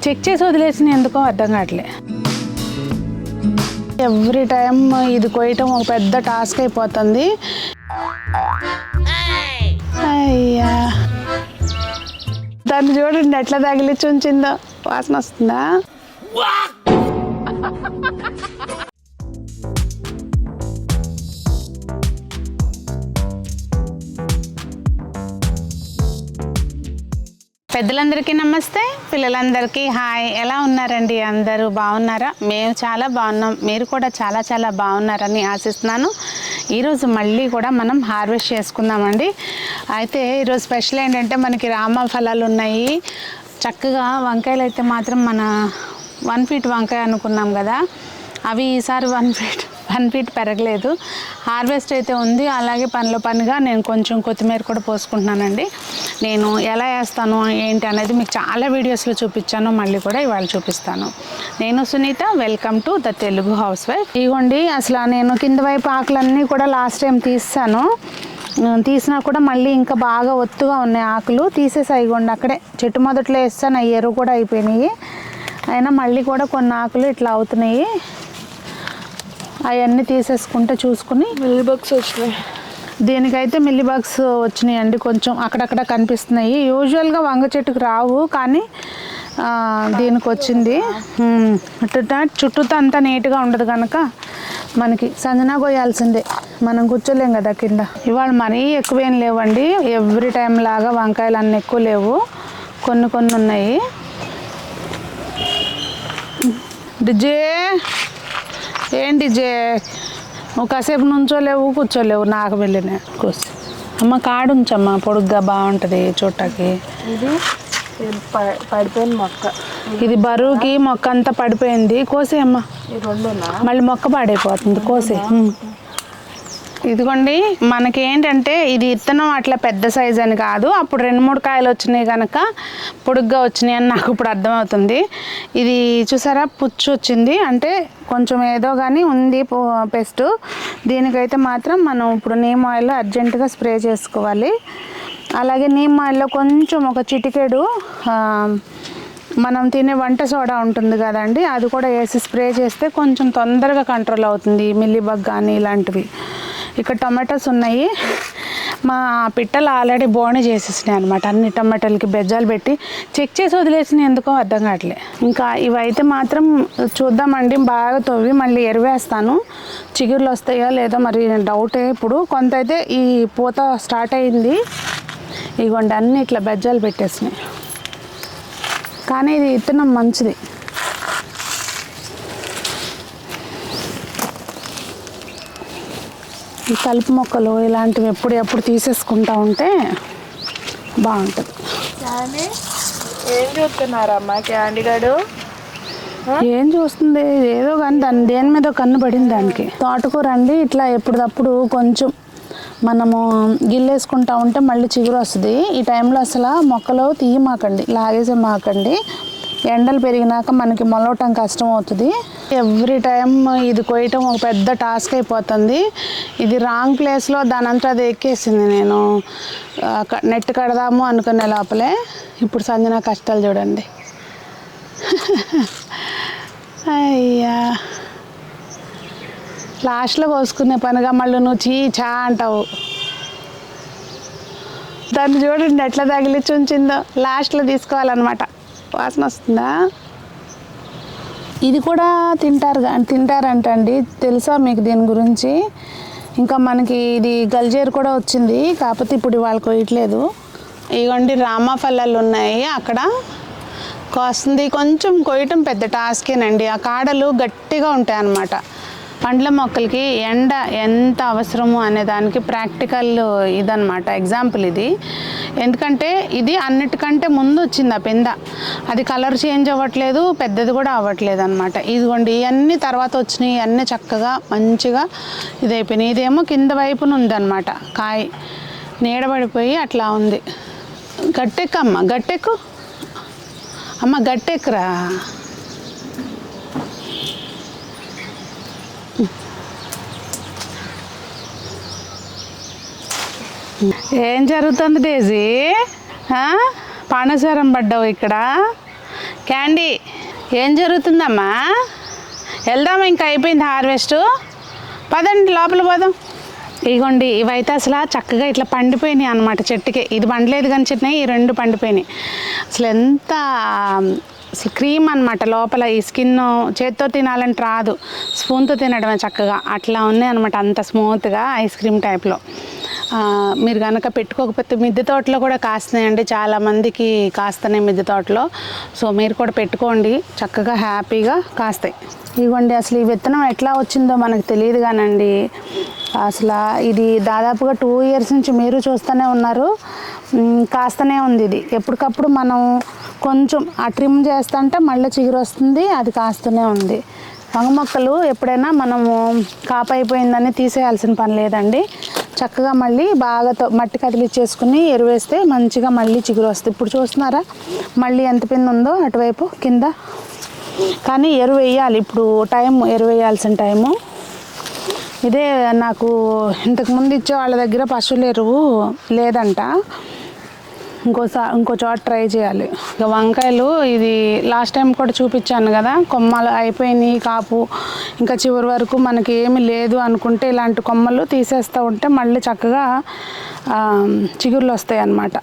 Check చేసి వదిలేసిన ఎందుకో అర్థం కావట్లే. ఎవ్రీ టైం ఇది కొయ్యటం ఒక పెద్ద టాస్క్ అయిపోతుంది. అయ్యా దాన్ని చూడండి ఎట్లా తగిలిచ్చి ఉంచిందో, వాసన వస్తుందా? పెద్దలందరికీ నమస్తే, పిల్లలందరికీ హాయ్. ఎలా ఉన్నారండి? అందరూ బాగున్నారా? మేము చాలా బాగున్నాం, మీరు కూడా చాలా చాలా బాగున్నారని ఆశిస్తున్నాను. ఈరోజు మళ్ళీ కూడా మనం హార్వెస్ట్ చేసుకుందామండి. అయితే ఈరోజు స్పెషల్ ఏంటంటే మనకి రామ ఫలాలు ఉన్నాయి. చక్కగా వంకాయలు అయితే మాత్రం మన 1 ఫీట్ వంకాయ అనుకున్నాం కదా, అవి ఈసారి 1 ఫీట్ పెరగలేదు. హార్వెస్ట్ అయితే ఉంది. అలాగే పనిలో పనిగా నేను కొంచెం కొత్తిమీర కూడా పోసుకుంటున్నానండి. నేను ఎలా వేస్తాను ఏంటి అనేది మీకు చాలా వీడియోస్లో చూపించాను, మళ్ళీ కూడా ఇవాళ చూపిస్తాను. నేను Sunitha, welcome to the Telugu housewife. ఇదిగోండి, అసలు నేను కింద వైపు ఆకులన్నీ కూడా లాస్ట్ టైం తీసినా కూడా మళ్ళీ ఇంకా బాగా ఒత్తుగా ఉన్నాయి ఆకులు. తీసేసాయి. ఇగోండి అక్కడే చెట్టు మొదట్లో వేస్తాను, అవి ఎరువు కూడా అయిపోయినాయి. అయినా మళ్ళీ కూడా కొన్ని ఆకులు ఇట్లా అవుతున్నాయి. అవన్నీ తీసేసుకుంటే చూసుకుని మిల్లీ బగ్స్ వచ్చినాయి. దీనికైతే మిల్లీ బగ్స్ వచ్చినాయి అండి, కొంచెం అక్కడక్కడ కనిపిస్తున్నాయి. యూజువల్గా వంగ చెట్టుకు రావు, కానీ దీనికి వచ్చింది. చుట్టూతో అంతా నీట్గా ఉండదు కనుక మనకి సంజనా కోయాల్సిందే, మనం కూర్చోలేం కదా కింద. ఇవాళ మరీ ఎక్కువేం లేవండి, ఎవ్రీ టైం లాగా వంకాయలు అన్నీ ఎక్కువ లేవు, కొన్ని కొన్ని ఉన్నాయి. డిజే ఏంటి జే, నువ్వు కాసేపు నుంచోలేవు కూర్చోలేవు, నాకు వెళ్ళిన కూర్చో. అమ్మ కాడు ఉంచమ్మా, పొడుగ్గా బాగుంటుంది చూడటానికి. ఇది పడిపోయిన మొక్క, ఇది బరువుకి మొక్క అంతా పడిపోయింది. కోసే అమ్మ, మళ్ళీ మొక్క పాడైపోతుంది, కోసే. ఇదిగోండి, మనకి ఏంటంటే ఇది విత్తనం అట్లా పెద్ద సైజ్ అని కాదు, అప్పుడు 2-3 కాయలు వచ్చినాయి కనుక పొడుగ్గా వచ్చినాయి అని నాకు ఇప్పుడు అర్థమవుతుంది. ఇది చూసారా, పుచ్చు వచ్చింది, అంటే కొంచెం ఏదో కానీ ఉంది పెస్ట్. దీనికైతే మాత్రం మనం ఇప్పుడు నీమ్ ఆయిల్ అర్జెంటుగా స్ప్రే చేసుకోవాలి. అలాగే నీమ్ ఆయిల్లో కొంచెం ఒక చిటికెడు మనం తినే వంట సోడా ఉంటుంది కదండి, అది కూడా వేసి స్ప్రే చేస్తే కొంచెం తొందరగా కంట్రోల్ అవుతుంది మిల్లీబగ్ కానీ ఇలాంటివి. ఇక్కడ టొమాటోస్ ఉన్నాయి. మా పిట్టలు ఆల్రెడీ బోని చేసేసినాయి అనమాట. అన్ని టమాటాలకి బెజ్జాలు పెట్టి చెక్ చేసి వదిలేసిన ఎందుకో అర్థం కావట్లే. ఇంకా ఇవైతే మాత్రం చూద్దామండి, బాగా తవ్వి మళ్ళీ ఎరువేస్తాను. చిగుర్లు వస్తాయో లేదో మరి డౌటే. ఇప్పుడు కొంత అయితే ఈ పూత స్టార్ట్ అయింది. ఇగోండి అన్నీ ఇట్లా బెజ్జాలు పెట్టేసినాయి, కానీ ఇది విత్తనం మంచిది. ఈ కలుపు మొక్కలు ఇలాంటివి ఎప్పుడు తీసేసుకుంటా ఉంటే బాగుంటుంది. ఏం చూస్తున్నారమ్మా క్యాండీ గారు? ఏం చూస్తుంది ఏదో కానీ దాన్ని దేని మీద కన్ను పడింది దానికి. తోటకూర అండి, ఇట్లా ఎప్పుడప్పుడు కొంచెం మనము గిల్లేసుకుంటా ఉంటే మళ్ళీ చిగురు వస్తుంది. ఈ టైంలో అసలు మొక్కలు తీయమాకండి, లాగేసే మాకండి. ఎండలు పెరిగినాక మనకి మొలవటం కష్టం అవుతుంది. ఎవ్రీ టైం ఇది కొయ్యటం ఒక పెద్ద టాస్క్ అయిపోతుంది. ఇది రాంగ్ ప్లేస్లో దానంతా అది ఎక్కేసింది. నేను నెట్ కడదాము అనుకునే లోపలే ఇప్పుడు సంజన కష్టాలు చూడండి. అయ్యా, లాస్ట్లో కోసుకునే పనిగా మళ్ళీ నువ్వు చా అంటావు. దాన్ని చూడండి ఎట్లా తగిలిచ్చి ఉంచిందో, లాస్ట్లో తీసుకోవాలన్నమాట. వాసన వస్తుందా? ఇది కూడా తింటారంటండి, తెలుసా మీకు దీని గురించి? ఇంకా మనకి ఇది గల్జేరు కూడా వచ్చింది, కాకపోతే ఇప్పుడు ఇవాళ కొయ్యట్లేదు. ఇగోండి రామ ఫలాలు ఉన్నాయి అక్కడ కోస్తుంది. కొంచెం కొయ్యటం పెద్ద టాస్కేనండి. ఆ కాడలు గట్టిగా ఉంటాయి అన్నమాట. పండ్ల మొక్కలకి ఎండ ఎంత అవసరము అనే దానికి ప్రాక్టికల్ ఇదన్నమాట, ఎగ్జాంపుల్ ఇది. ఎందుకంటే ఇది అన్నిటికంటే ముందు వచ్చింది ఆ పింద, అది కలర్ చేంజ్ అవ్వట్లేదు, పెద్దది కూడా అవ్వట్లేదు అనమాట. ఇదిగోండి ఇవన్నీ తర్వాత వచ్చినాయి, ఇవన్నీ చక్కగా మంచిగా ఇదైపోయినాయి. ఇదేమో కింద వైపున ఉందన్నమాట, కాయ నీడబడిపోయి అట్లా ఉంది. గట్టెక్కమ్మ, గట్టెక్కు అమ్మ, గట్టెక్కురా. ఏం జరుగుతుంది డేజీ? పానసరం పడ్డావు ఇక్కడ. క్యాండీ ఏం జరుగుతుందమ్మా? వెళ్దామా? ఇంకా అయిపోయింది హార్వెస్ట్. పదండి లోపల పోదాం. ఇగోండి ఇవైతే అసలు చక్కగా ఇట్లా పండిపోయినాయి అనమాట చెట్టుకి. ఇది పండలేదు కానీ చెట్టుని ఈ రెండు పండిపోయినాయి. అసలు ఎంత అసలు క్రీమ్ అనమాట లోపల. ఈ స్కిన్ చేత్తో తినాలంటే రాదు, స్పూన్తో తినడమే చక్కగా. అట్లా ఉన్నాయి అనమాట, అంత స్మూత్గా ఐస్ క్రీమ్ టైప్లో. మీరు కనుక పెట్టుకోకపోతే మిద్దె తోటలో కూడా కాస్తున్నాయండి, చాలామందికి కాస్తున్నాయి మిద్దె తోటలో. సో మీరు కూడా పెట్టుకోండి, చక్కగా హ్యాపీగా కాస్తాయి. ఇవ్వండి అసలు ఈ విత్తనం ఎట్లా వచ్చిందో మనకు తెలియదు కానండి. అసలు ఇది దాదాపుగా 2 years నుంచి మీరు చూస్తూనే ఉన్నారు, కాస్తూనే ఉంది. ఇది ఎప్పటికప్పుడు మనం కొంచెం ఆ ట్రిమ్ చేస్తుంటే మళ్ళీ చిగురు వస్తుంది, అది కాస్తూనే ఉంది. వంగ మొక్కలు ఎప్పుడైనా మనము కాపు అయిపోయిందని తీసేయాల్సిన పని లేదండి. చక్కగా మళ్ళీ బాగా మట్టి కదిలిచ్చేసుకుని ఎరువేస్తే మంచిగా మళ్ళీ చిగురు వస్తుంది. ఇప్పుడు చూస్తున్నారా మళ్ళీ ఎంత పిండి ఉందో అటువైపు కింద. కానీ ఎరువు వేయాలి, ఇప్పుడు ఎరువు వేయాల్సిన టైము ఇదే. నాకు ఇంతకుముందు ఇచ్చే వాళ్ళ దగ్గర పశువుల ఎరువు లేదంట, ఇంకో చోట ట్రై చేయాలి. ఇక వంకాయలు ఇది లాస్ట్ టైం కూడా చూపించాను కదా, కొమ్మలు అయిపోయినాయి కాపు, ఇంకా చివరి వరకు మనకి ఏమీ లేదు అనుకుంటే ఇలాంటి కొమ్మలు తీసేస్తూ ఉంటే మళ్ళీ చక్కగా చిగుర్లు వస్తాయి అన్నమాట.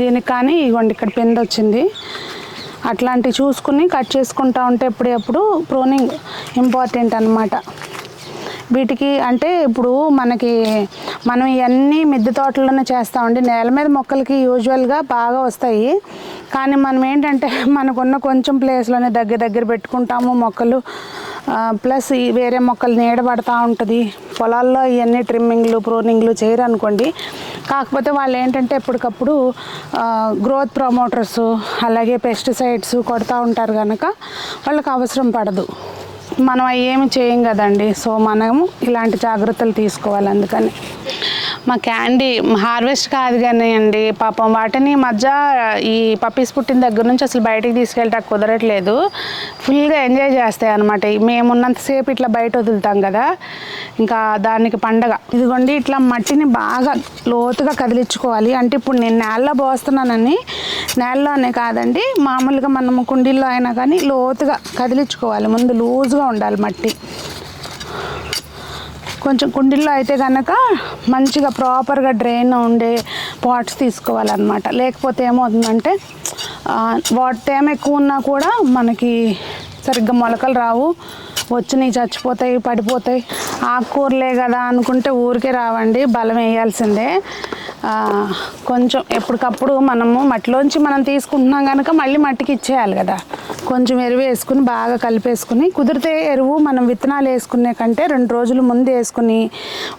దీనికి కానీ ఇవ్వండి ఇక్కడ పెండ వచ్చింది. అట్లాంటివి చూసుకుని కట్ చేసుకుంటూ ఉంటే ఎప్పుడప్పుడు ప్రూనింగ్ ఇంపార్టెంట్ అన్నమాట వీటికి. అంటే ఇప్పుడు మనం ఇవన్నీ మిద్దె తోటలోనే చేస్తామండి. నేల మీద మొక్కలకి యూజువల్గా బాగా వస్తాయి, కానీ మనం ఏంటంటే మనకున్న కొంచెం ప్లేస్లోనే దగ్గర పెట్టుకుంటాము మొక్కలు. ప్లస్ ఈ వేరే మొక్కలు నీడ పడుతూ ఉంటుంది. పొలాల్లో ఇవన్నీ ట్రిమ్మింగ్లు ప్రూనింగ్లు చేయరు అనుకోండి. కాకపోతే వాళ్ళు ఏంటంటే ఎప్పటికప్పుడు గ్రోత్ ప్రమోటర్స్ అలాగే పెస్టిసైడ్స్ కొడుతూ ఉంటారు కనుక వాళ్ళకి అవసరం పడదు. మనం అవి ఏమి చేయం కదండి. సో మనము ఇలాంటి జాగ్రత్తలు తీసుకోవాలి. అందుకని మా క్యాండీ హార్వెస్ట్ కాదు కానీ అండి, పాపం వాటిని మధ్య ఈ పప్పీస్ పుట్టిన దగ్గర నుంచి అసలు బయటికి తీసుకెళ్ళటానికి కుదరట్లేదు. ఫుల్గా ఎంజాయ్ చేస్తాయి అనమాట. మేమున్నంతసేపు ఇట్లా బయట వదులుతాం కదా, ఇంకా దానికి పండగ. ఇదిగోండి ఇట్లా మట్టిని బాగా లోతుగా కదిలించుకోవాలి. అంటే ఇప్పుడు నేను నేలలో పోస్తున్నానని నేలలోనే కాదండి, మామూలుగా మనము కుండీల్లో అయినా కానీ లోతుగా కదిలించుకోవాలి. ముందు లూజ్గా ఉండాలి మట్టి. కొంచెం కుండీల్లో అయితే కనుక మంచిగా ప్రాపర్గా డ్రైన్ ఉండే పాట్స్ తీసుకోవాలన్నమాట. లేకపోతే ఏమవుతుందంటే తేమ ఎక్కువ ఉన్నా కూడా మనకి సరిగ్గా మొలకలు రావు, వచ్చినవి చచ్చిపోతాయి, పడిపోతాయి. ఆకుకూరలే కదా అనుకుంటే ఊరికే రావండి, బలం వేయాల్సిందే. కొంచెం ఎప్పటికప్పుడు మనము మట్టిలోంచి మనం తీసుకుంటున్నాం కనుక మళ్ళీ మట్టికి ఇచ్చేయాలి కదా. కొంచెం ఎరువు వేసుకుని బాగా కలిపేసుకుని, కుదిరితే ఎరువు మనం విత్తనాలు వేసుకునే కంటే 2 రోజుల ముందు వేసుకుని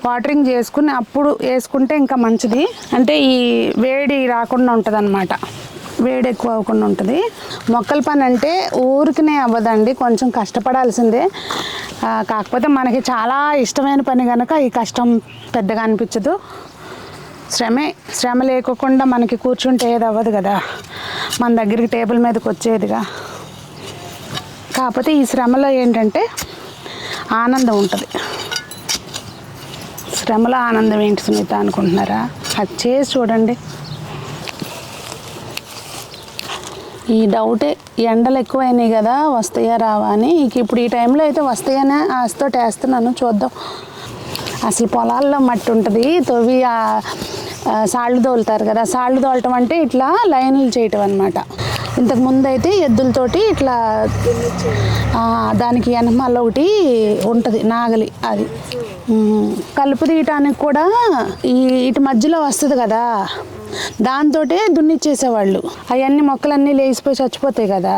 వాటరింగ్ చేసుకుని అప్పుడు వేసుకుంటే ఇంకా మంచిది. అంటే ఈ వేడి రాకుండా ఉంటుంది అన్నమాట, వేడి ఎక్కువ అవ్వకుండా ఉంటుంది. మొక్కల పని అంటే ఊరికనే అవ్వదండి, కొంచెం కష్టపడాల్సిందే. కాకపోతే మనకి చాలా ఇష్టమైన పని కనుక ఈ కష్టం పెద్దగా అనిపించదు. శ్రమ లేకోకుండా మనకి కూర్చుంటే ఏది అవ్వదు కదా, మన దగ్గరికి టేబుల్ మీదకి వచ్చేదిగా. కాకపోతే ఈ శ్రమలో ఏంటంటే ఆనందం ఉంటుంది. శ్రమలో ఆనందం ఏంటి సునీత అనుకుంటున్నారా? అది చేసి చూడండి. ఈ డౌటే, ఎండలు ఎక్కువైనాయి కదా వస్తాయా రావా అని. ఇప్పుడు ఈ టైంలో అయితే వస్తాయనే ఆశతో వేస్తున్నాను, చూద్దాం. అసలు పొలాల్లో మట్టి ఉంటుంది, తవ్వి సాళ్ళు తోలుతారు కదా. సాళ్ళు తోలటం అంటే ఇట్లా లైన్లు చేయటం అనమాట. ఇంతకుముందు అయితే ఎద్దులతోటి ఇట్లా దానికి వెనమాల ఒకటి ఉంటుంది నాగలి, అది కలుపు తీయటానికి కూడా ఇటు మధ్యలో వస్తుంది కదా, దాంతో దున్నిచ్చేసేవాళ్ళు. అవన్నీ మొక్కలన్నీ లేచిపోయి చచ్చిపోతాయి కదా.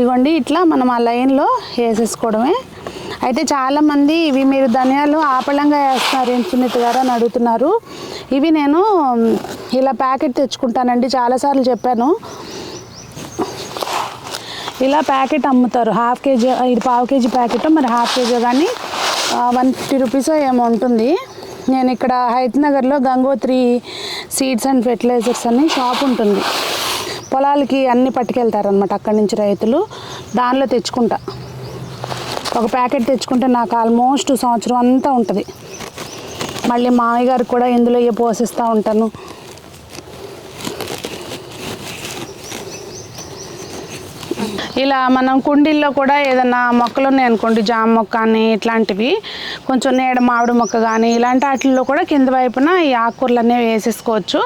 ఇవ్వండి ఇట్లా మనం ఆ లైన్లో వేసేసుకోవడమే. అయితే చాలామంది ఇవి మీరు ధనియాలు ఆపళంగా వేస్తున్నారు ఏంటి సునీత గారు అని అడుగుతున్నారు. ఇవి నేను ఇలా ప్యాకెట్ తెచ్చుకుంటానండి, చాలాసార్లు చెప్పాను. ఇలా ప్యాకెట్ అమ్ముతారు, 1/2 kg, ఇది 1/4 kg ప్యాకెట్, మరి 1/2 kg కానీ 150 రూపీస్ ఏమో ఉంటుంది. నేను ఇక్కడ హైతనగర్లో గంగోత్రి సీడ్స్ అండ్ ఫెర్టిలైజర్స్ అని షాప్ ఉంటుంది. పొలాలకి అన్నీ పట్టుకెళ్తారనమాట అక్కడి నుంచి రైతులు. దానిలో తెచ్చుకుంటా. ఒక ప్యాకెట్ తెచ్చుకుంటే నాకు ఆల్మోస్ట్ సంవత్సరం అంతా ఉంటుంది. మళ్ళీ మామయ్య గారికి కూడా ఇందులో పోసిస్తూ ఉంటాను. ఇలా మనం కుండీల్లో కూడా ఏదైనా మొక్కలు ఉన్నాయనుకోండి, జామ మొక్క అని ఇట్లాంటివి, కొంచెం నేడ మామిడి మొక్క కానీ ఇలాంటి వాటిల్లో కూడా కింద వైపున ఈ ఆకుకూరలు అనేవి వేసేసుకోవచ్చు.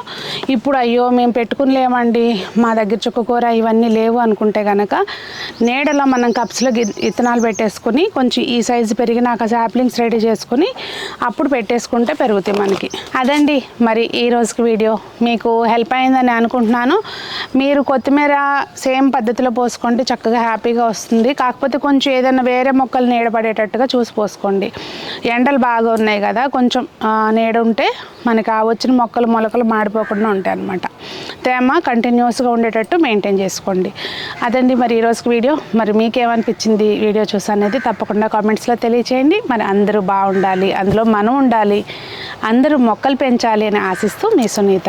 ఇప్పుడు అయ్యో మేము పెట్టుకునిలేమండి, మా దగ్గర చుక్కకూర ఇవన్నీ లేవు అనుకుంటే కనుక నీడలో మనం కప్స్లో విత్తనాలు పెట్టేసుకొని కొంచెం ఈ సైజు పెరిగినాక సాప్లింగ్స్ రెడీ చేసుకొని అప్పుడు పెట్టేసుకుంటే పెరుగుతాయి మనకి. అదండి మరి ఈ రోజుకి వీడియో మీకు హెల్ప్ అయిందని అనుకుంటున్నాను. మీరు కొత్తిమీర సేమ్ పద్ధతిలో పోసుకోండి, చక్కగా హ్యాపీగా వస్తుంది. కాకపోతే కొంచెం ఏదైనా వేరే మొక్కలు నీడపడేటట్టుగా చూసి పోసుకోండి. ఎండలు బాగా ఉన్నాయి కదా, కొంచెం నీడ ఉంటే మనకి ఆ వచ్చిన మొక్కలు మాడిపోకుండా ఉంటాయి అన్నమాట. తేమ కంటిన్యూస్గా ఉండేటట్టు మెయింటైన్ చేసుకోండి. అదండి మరి ఈరోజుకి వీడియో. మరి మీకేమనిపించింది వీడియో చూసనేది తప్పకుండా కామెంట్స్లో తెలియచేయండి. మరి అందరూ బాగుండాలి, అందులో మనం ఉండాలి, అందరూ మొక్కలు పెంచాలి అని ఆశిస్తూ మీ సునీత.